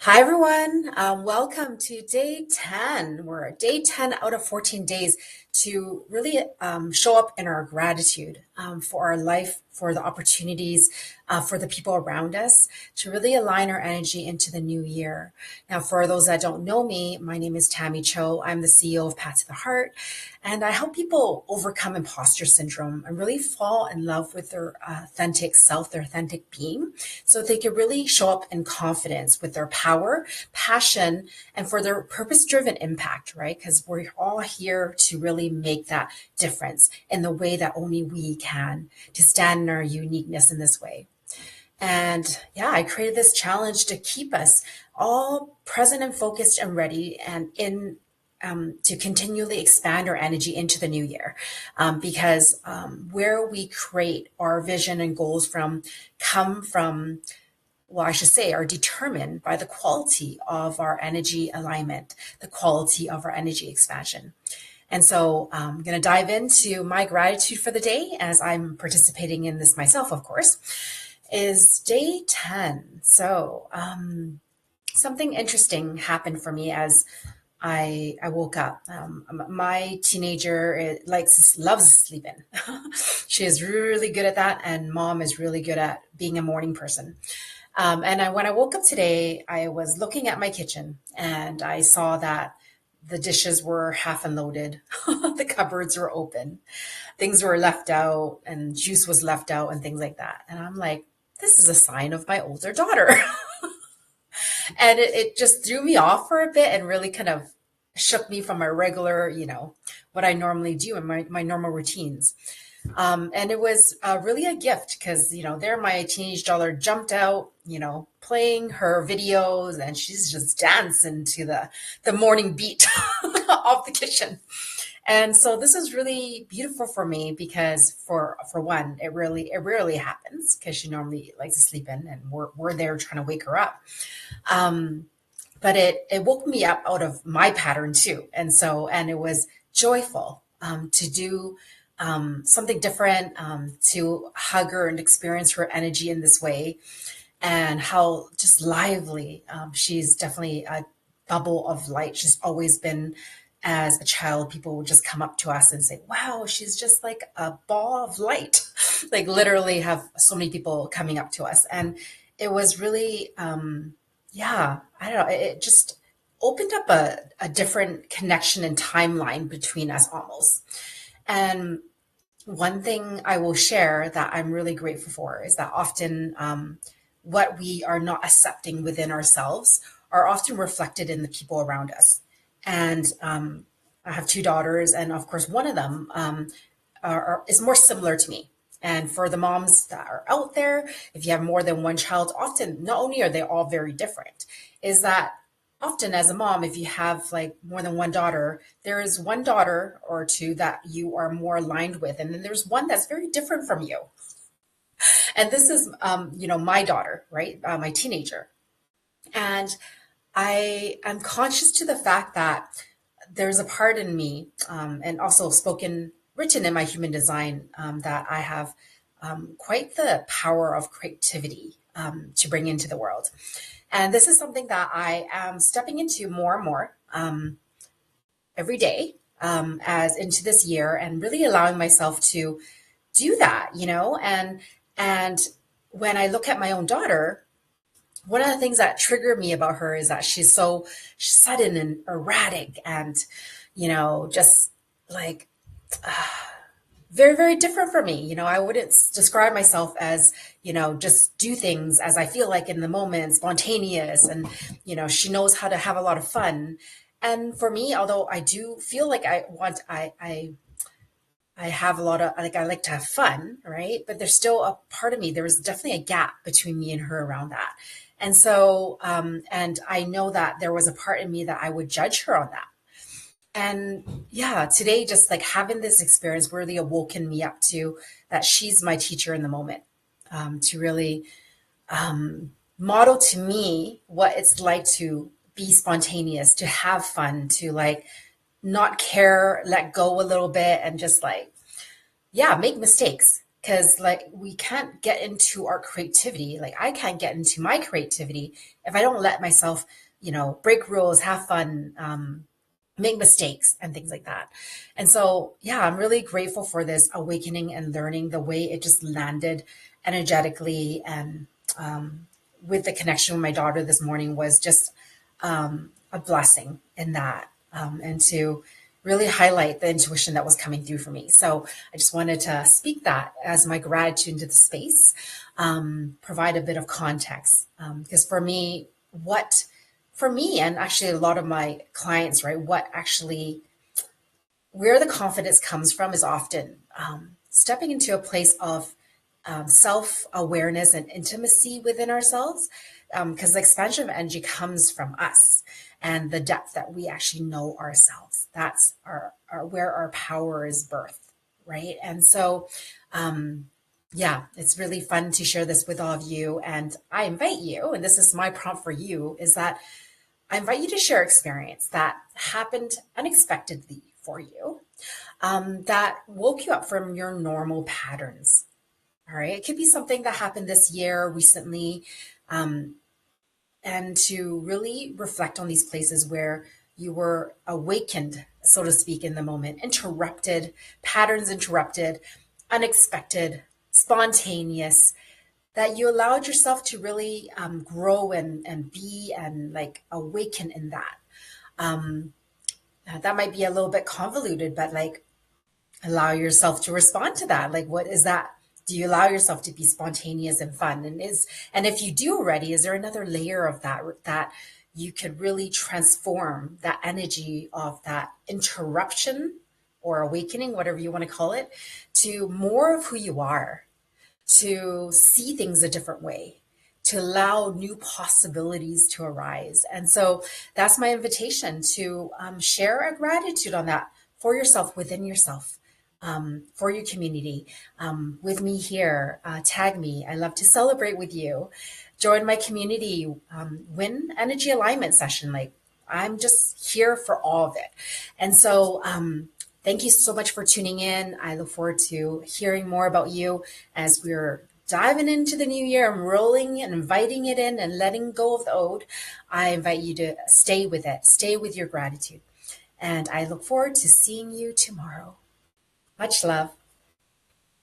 Hi, everyone. Welcome to day 10. We're at day 10 out of 14 days to really show up in our gratitude for our life, for the opportunities, for the people around us, to really align our energy into the new year. Now, for those that don't know me, my name is Tammy Cho. I'm the CEO of Path to the Heart, and I help people overcome imposter syndrome and really fall in love with their authentic self, their authentic being, so they can really show up in confidence with their power, passion, and for their purpose driven impact, right? Because we're all here to really make that difference in the way that only we can, to stand in our uniqueness in this way. And yeah, I created this challenge to keep us all present and focused and ready and in to continually expand our energy into the new year. Because where we create our vision and goals from come from, well, I should say, are determined by the quality of our energy alignment, the quality of our energy expansion. And so I'm going to dive into my gratitude for the day as I'm participating in this myself, of course, is day 10. So something interesting happened for me as I woke up. My teenager loves sleeping. She is really good at that, and mom is really good at being a morning person. When I woke up today, I was looking at my kitchen and I saw that the dishes were half unloaded, the cupboards were open, things were left out, and juice was left out, and things like that. And I'm like, this is a sign of my older daughter. And it just threw me off for a bit and really kind of shook me from my regular, what I normally do in my normal routines. And it was really a gift because, there my teenage daughter jumped out, playing her videos, and she's just dancing to the morning beat of the kitchen. And so this is really beautiful for me because for one, it rarely happens because she normally likes to sleep in, and we're there trying to wake her up. Um, but it woke me up out of my pattern too. And it was joyful to do something different, to hug her and experience her energy in this way, and how just lively. She's definitely a bubble of light. She's always been, as a child, people would just come up to us and say, wow, she's just like a ball of light. Like literally have so many people coming up to us. And it was really, yeah, I don't know. It just opened up a different connection and timeline between us almost. And one thing I will share that I'm really grateful for is that often what we are not accepting within ourselves are often reflected in the people around us. And I have two daughters, and of course, one of them is more similar to me. And for the moms that are out there, if you have more than one child, often not only are they all very different, is that often as a mom, if you have like more than one daughter, there is one daughter or two that you are more aligned with, and then there's one that's very different from you. And this is, my daughter, right, my teenager, and I am conscious to the fact that there's a part in me, and also written in my human design, that I have quite the power of creativity to bring into the world. And this is something that I am stepping into more and more every day as into this year, and really allowing myself to do that, and when I look at my own daughter, one of the things that triggered me about her is that she's so sudden and erratic and, just like very, very different from me. I wouldn't describe myself as, just do things as I feel like in the moment, spontaneous. And, she knows how to have a lot of fun. And for me, although I do feel like I have a lot of, like, I like to have fun, right? But there's still a part of me, there was definitely a gap between me and her around that. And so, and I know that there was a part in me that I would judge her on that. And yeah, today, just like having this experience really awoken me up to that she's my teacher in the moment, to really model to me what it's like to be spontaneous, to have fun, to like not care, let go a little bit, and just like, yeah, make mistakes. because like we can't get into our creativity. Like I can't get into my creativity if I don't let myself, break rules, have fun, make mistakes and things like that. And so, yeah, I'm really grateful for this awakening and learning. The way it just landed energetically and with the connection with my daughter this morning was just a blessing in that, and to really highlight the intuition that was coming through for me. So I just wanted to speak that as my gratitude into the space, provide a bit of context. Because for me, and actually a lot of my clients, right, where the confidence comes from is often stepping into a place of self awareness and intimacy within ourselves. Because the expansion of energy comes from us and the depth that we actually know ourselves. That's where our power is birthed, right? And so, yeah, it's really fun to share this with all of you. And I invite you, and this is my prompt for you, is that I invite you to share experience that happened unexpectedly for you, that woke you up from your normal patterns. All right. It could be something that happened this year recently, um, and to really reflect on these places where you were awakened, so to speak, in the moment, interrupted, patterns interrupted, unexpected, spontaneous, that you allowed yourself to really grow and be and like awaken in that. Um, that might be a little bit convoluted, but like allow yourself to respond to that. Like, what is that? Do you allow yourself to be spontaneous and fun? And if you do already, is there another layer of that you could really transform that energy of that interruption or awakening, whatever you want to call it, to more of who you are, to see things a different way, to allow new possibilities to arise. And so that's my invitation to share a gratitude on that for yourself, within yourself, for your community, with me here. Tag me. I love to celebrate with you. Join my community, win energy alignment session. Like I'm just here for all of it. And so, thank you so much for tuning in. I look forward to hearing more about you as we're diving into the new year. I'm rolling and inviting it in and letting go of the old. I invite you to stay with it, stay with your gratitude. And I look forward to seeing you tomorrow. Much love.